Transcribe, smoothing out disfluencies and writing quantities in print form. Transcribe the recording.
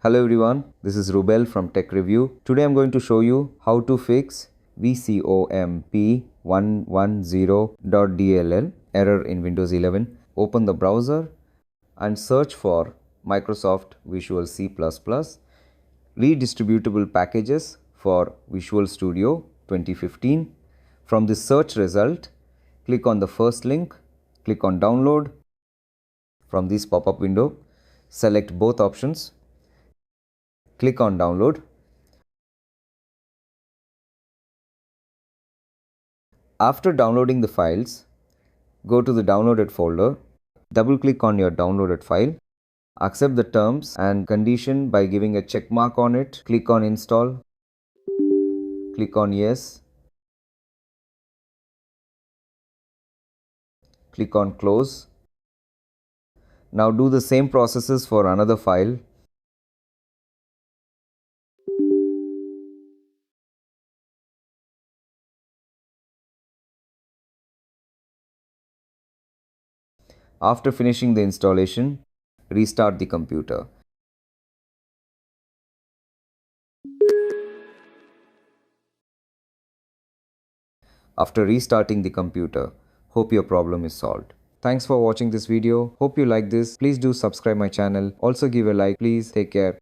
Hello everyone, this is Rubel from Tech Review. Today I'm going to show you how to fix VCOMP110.DLL error in Windows 11. Open the browser and search for Microsoft Visual C++ redistributable packages for Visual Studio 2015. From this search result, click on the first link, click on download. From this pop-up window, select both options. Click on download. After downloading the files, go to the downloaded folder, double click on your downloaded file, accept the terms and condition by giving a check mark on it, click on install, click on yes, click on close. Now do the same processes for another file. After finishing the installation, restart the computer. After restarting the computer, hope your problem is solved. Thanks for watching this video. Hope you like this. Please do subscribe my channel. Also give a like. Please take care.